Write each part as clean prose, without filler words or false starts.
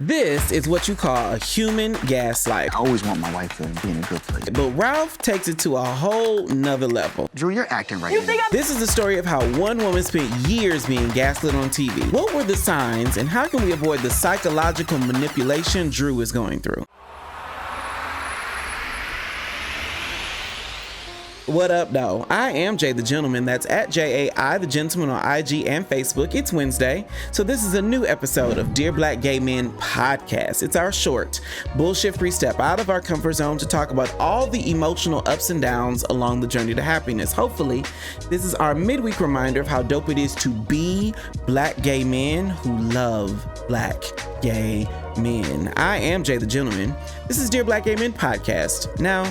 This is what you call a human gaslight. I always want my wife to be in a good place. But Ralph takes it to a whole nother level. Drew, you're acting right now. This is the story of how one woman spent years being gaslit on TV. What were the signs, and how can we avoid the psychological manipulation Drew is going through? What up, though? I am Jay the Gentleman. That's at Jai the Gentleman on IG and Facebook. It's Wednesday, so this is a new episode of Dear Black Gay Men podcast. It's our short, bullshit-free step out of our comfort zone to talk about all the emotional ups and downs along the journey to happiness. Hopefully, this is our midweek reminder of how dope it is to be black gay men who love black gay men. I am Jay the Gentleman. This is Dear Black Gay Men podcast. Now,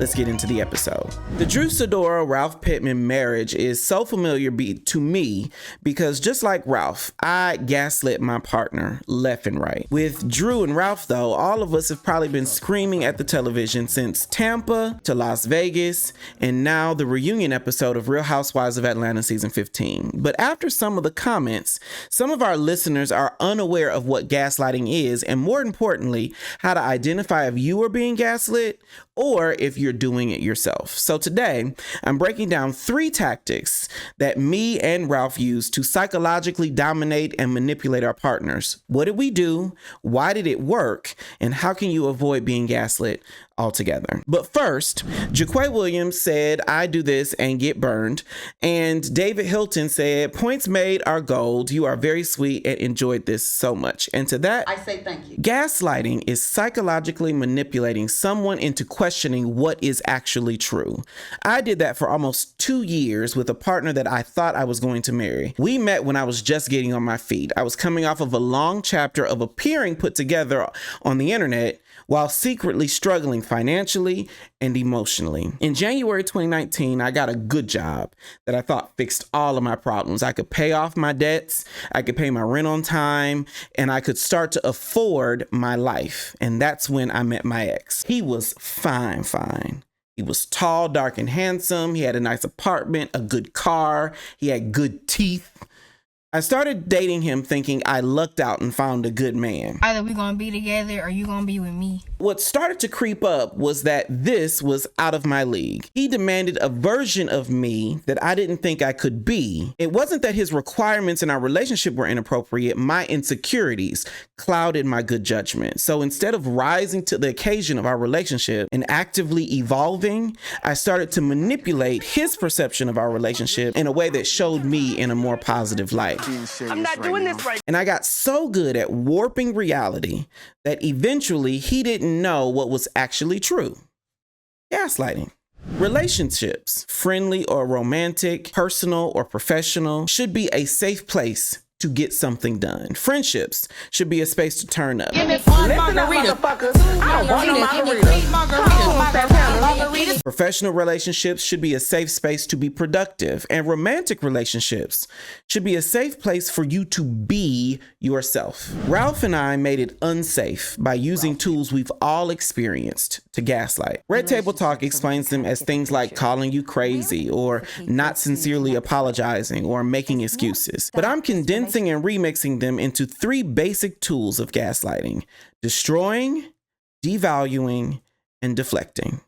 let's get into the episode. The Drew Sidora Ralph Pittman marriage is so familiar to me because just like Ralph, I gaslit my partner left and right. With Drew and Ralph, though, all of us have probably been screaming at the television since Tampa to Las Vegas, and now the reunion episode of Real Housewives of Atlanta season 15. But after some of the comments, some of our listeners are unaware of what gaslighting is, and more importantly, how to identify if you are being gaslit or if you're doing it yourself. So today, I'm breaking down 3 tactics that me and Ralph use to psychologically dominate and manipulate our partners. What did we do? Why did it work? And how can you avoid being gaslit altogether? But first, Jaquay Williams said, I do this and get burned. And David Hilton said, points made are gold. You are very sweet and enjoyed this so much. And to that, I say thank you. Gaslighting is psychologically manipulating someone into questioning what is actually true. I did that for almost 2 years with a partner that I thought I was going to marry. We met when I was just getting on my feet. I was coming off of a long chapter of appearing put together on the internet while secretly struggling financially and emotionally. In January 2019, I got a good job that I thought fixed all of my problems. I could pay off my debts, I could pay my rent on time, and I could start to afford my life. And that's when I met my ex. He was fine. He was tall, dark, and handsome. He had a nice apartment, a good car. He had good teeth. I started dating him thinking I lucked out and found a good man. Either we're gonna be together or you gonna be with me. What started to creep up was that this was out of my league. He demanded a version of me that I didn't think I could be. It wasn't that his requirements in our relationship were inappropriate. My insecurities clouded my good judgment. So instead of rising to the occasion of our relationship and actively evolving, I started to manipulate his perception of our relationship in a way that showed me in a more positive light. I'm not doing this right. And I got so good at warping reality that eventually he didn't know what was actually true. Gaslighting. Relationships, friendly or romantic, personal or professional, should be a safe place to get something done. Friendships should be a space to turn up. Give me one margarita. I don't want no margarita. Professional relationships should be a safe space to be productive, and romantic relationships should be a safe place for you to be yourself. Ralph and I made it unsafe by using tools we've all experienced to gaslight. Red Table Talk explains them as things like calling you crazy or not sincerely apologizing or making excuses. But I'm condensing and remixing them into 3 basic tools of gaslighting: destroying, devaluing, and deflecting.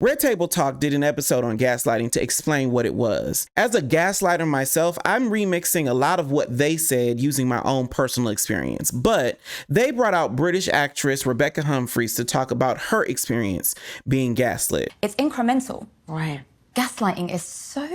Red Table Talk did an episode on gaslighting to explain what it was. As a gaslighter myself, I'm remixing a lot of what they said using my own personal experience, but they brought out British actress Rebecca Humphries to talk about her experience being gaslit. It's incremental. Right. Gaslighting is so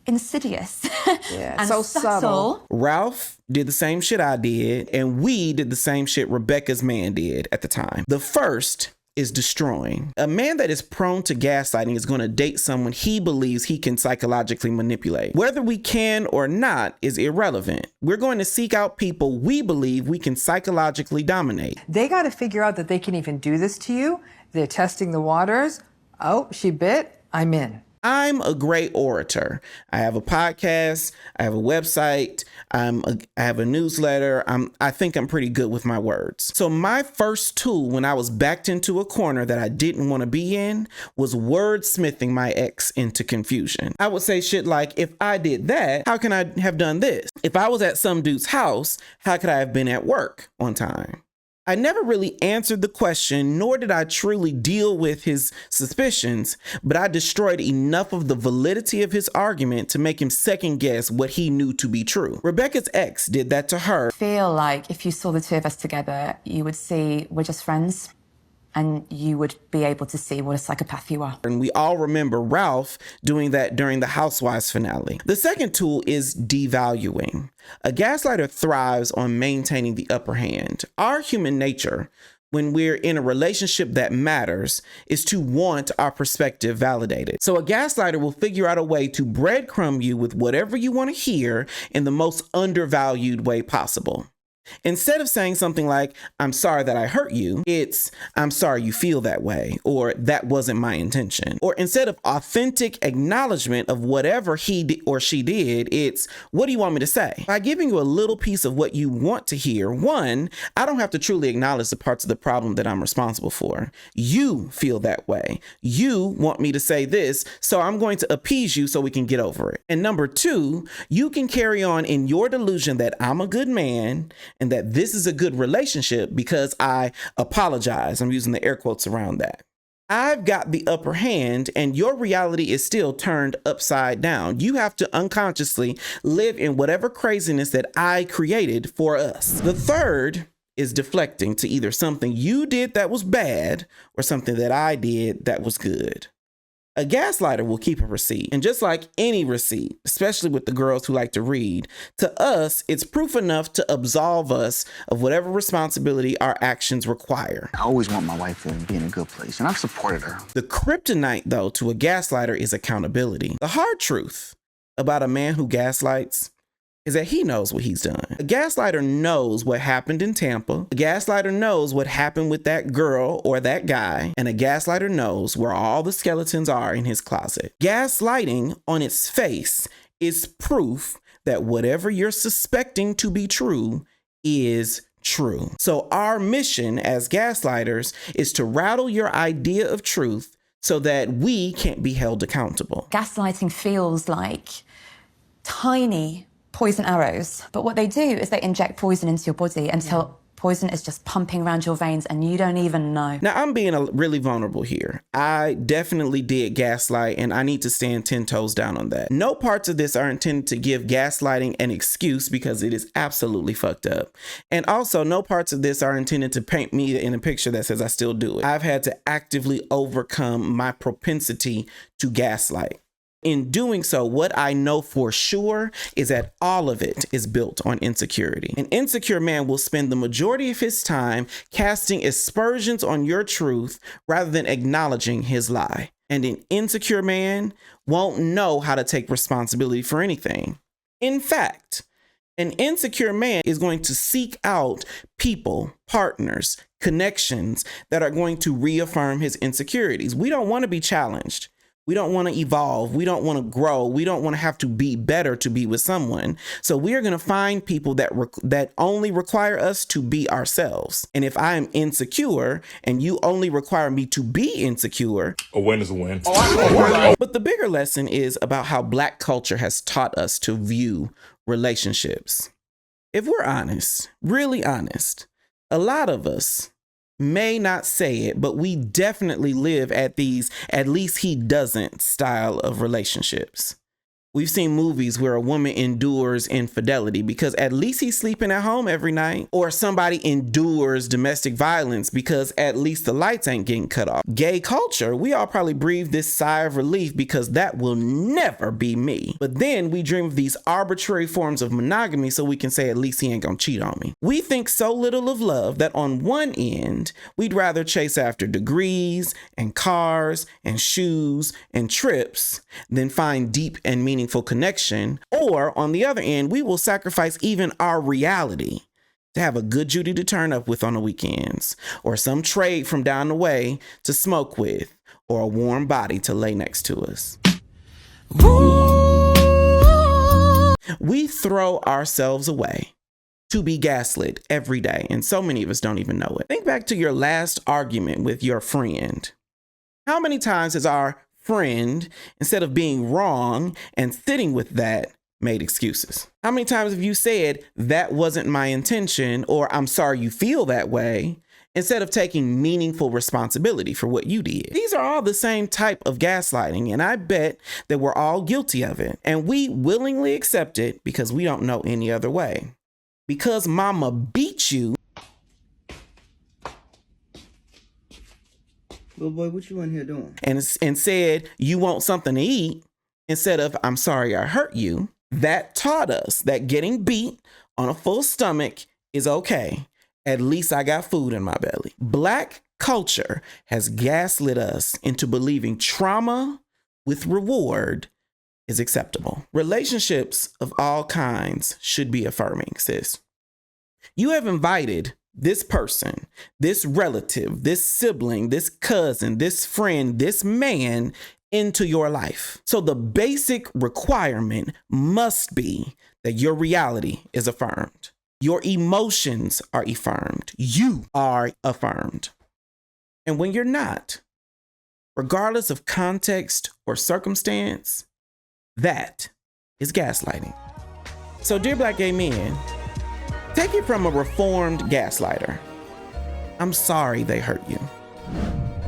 insidious Yeah, and so subtle. Ralph did the same shit I did, and we did the same shit Rebecca's man did at the time. The first is destroying. A man that is prone to gaslighting is going to date someone he believes he can psychologically manipulate. Whether we can or not is irrelevant. We're going to seek out people we believe we can psychologically dominate. They got to figure out that they can even do this to you. They're testing the waters. Oh, she bit, I'm in. I'm a great orator. I have a podcast. I have a website. I have a newsletter. I think I'm pretty good with my words. So my first tool when I was backed into a corner that I didn't want to be in was wordsmithing my ex into confusion. I would say shit like, if I did that, how can I have done this? If I was at some dude's house, how could I have been at work on time? I never really answered the question, nor did I truly deal with his suspicions, but I destroyed enough of the validity of his argument to make him second guess what he knew to be true. Rebecca's ex did that to her. I feel like if you saw the two of us together, you would see we're just friends. And you would be able to see what a psychopath you are. And we all remember Ralph doing that during the Housewives finale. The second tool is devaluing. A gaslighter thrives on maintaining the upper hand. Our human nature, when we're in a relationship that matters, is to want our perspective validated. So a gaslighter will figure out a way to breadcrumb you with whatever you want to hear in the most undervalued way possible. Instead of saying something like, I'm sorry that I hurt you, it's, I'm sorry you feel that way, or that wasn't my intention. Or instead of authentic acknowledgement of whatever he or she did, it's, what do you want me to say? By giving you a little piece of what you want to hear, one, I don't have to truly acknowledge the parts of the problem that I'm responsible for. You feel that way. You want me to say this, so I'm going to appease you so we can get over it. And number two, you can carry on in your delusion that I'm a good man and that this is a good relationship because I apologize. I'm using the air quotes around that. I've got the upper hand and your reality is still turned upside down. You have to unconsciously live in whatever craziness that I created for us. The third is deflecting to either something you did that was bad or something that I did that was good. A gaslighter will keep a receipt, and just like any receipt, especially with the girls who like to read, to us, it's proof enough to absolve us of whatever responsibility our actions require. I always want my wife to be in a good place, and I've supported her. The kryptonite, though, to a gaslighter is accountability. The hard truth about a man who gaslights is that he knows what he's done. A gaslighter knows what happened in Tampa. A gaslighter knows what happened with that girl or that guy. And a gaslighter knows where all the skeletons are in his closet. Gaslighting on its face is proof that whatever you're suspecting to be true is true. So our mission as gaslighters is to rattle your idea of truth so that we can't be held accountable. Gaslighting feels like tiny poison arrows, but what they do is they inject poison into your body until poison is just pumping around your veins and you don't even know. Now, I'm being really vulnerable here. I definitely did gaslight and I need to stand 10 toes down on that. No parts of this are intended to give gaslighting an excuse because it is absolutely fucked up. And also, no parts of this are intended to paint me in a picture that says I still do it. I've had to actively overcome my propensity to gaslight. In doing so, what I know for sure is that all of it is built on insecurity. An insecure man will spend the majority of his time casting aspersions on your truth rather than acknowledging his lie. And an insecure man won't know how to take responsibility for anything. In fact, an insecure man is going to seek out people, partners, connections that are going to reaffirm his insecurities. We don't want to be challenged. We don't want to evolve. We don't want to grow. We don't want to have to be better to be with someone. So we are going to find people that only require us to be ourselves. And if I am insecure and you only require me to be insecure, a win is a win. But the bigger lesson is about how Black culture has taught us to view relationships. If we're honest, really honest, a lot of us may not say it, but we definitely live at these "at least he doesn't" style of relationships. We've seen movies where a woman endures infidelity because at least he's sleeping at home every night, or somebody endures domestic violence because at least the lights ain't getting cut off. Gay culture, we all probably breathe this sigh of relief because that will never be me. But then we dream of these arbitrary forms of monogamy so we can say at least he ain't gonna cheat on me. We think so little of love that on one end, we'd rather chase after degrees and cars and shoes and trips than find deep and meaningful connection, or on the other end, we will sacrifice even our reality to have a good Judy to turn up with on the weekends, or some trade from down the way to smoke with, or a warm body to lay next to us. We throw ourselves away to be gaslit every day, and so many of us don't even know it. Think back to your last argument with your friend. How many times has our friend, instead of being wrong and sitting with that, made excuses? How many times have you said, that wasn't my intention, or I'm sorry you feel that way, instead of taking meaningful responsibility for what you did. These are all the same type of gaslighting, and I bet that we're all guilty of it. And we willingly accept it because we don't know any other way. Because mama beat you. Little boy, what you in here doing? And said you want something to eat instead of I'm sorry I hurt you. That taught us that getting beat on a full stomach is okay. At least I got food in my belly. Black culture has gaslit us into believing trauma with reward is acceptable. Relationships of all kinds should be affirming, sis. You have invited this person, this relative, this sibling, this cousin, this friend, this man into your life. So the basic requirement must be that your reality is affirmed. Your emotions are affirmed. You are affirmed. And when you're not, regardless of context or circumstance, that is gaslighting. So dear Black gay men, take it from a reformed gaslighter. I'm sorry they hurt you.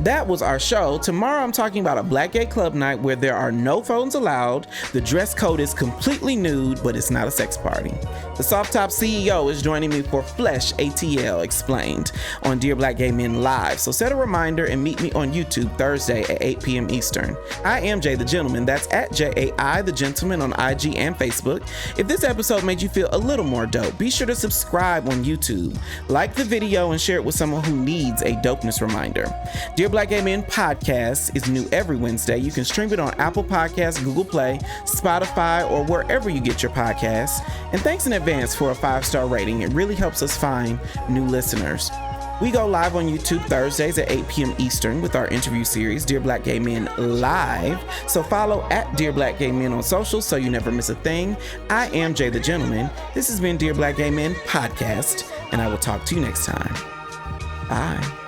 That was our show. Tomorrow I'm talking about a Black gay club night where there are no phones allowed. The dress code is completely nude, but it's not a sex party. The Soft Top CEO is joining me for Flesh ATL Explained on Dear Black Gay Men Live. So set a reminder and meet me on YouTube Thursday at 8 p.m. Eastern. I am Jay the Gentleman. That's at JAI the Gentleman on IG and Facebook. If this episode made you feel a little more dope, be sure to subscribe on YouTube, like the video, and share it with someone who needs a dopeness reminder. Dear Black Gay Men Podcast is new every Wednesday. You can stream it on Apple Podcasts, Google Play, Spotify, or wherever you get your podcasts. And thanks in advance for a 5-star rating. It really helps us find new listeners. We go live on YouTube Thursdays at 8 p.m. Eastern with our interview series, Dear Black Gay Men Live. So follow at Dear Black Gay Men on social so you never miss a thing. I am Jay the Gentleman. This has been Dear Black Gay Men Podcast, and I will talk to you next time. Bye.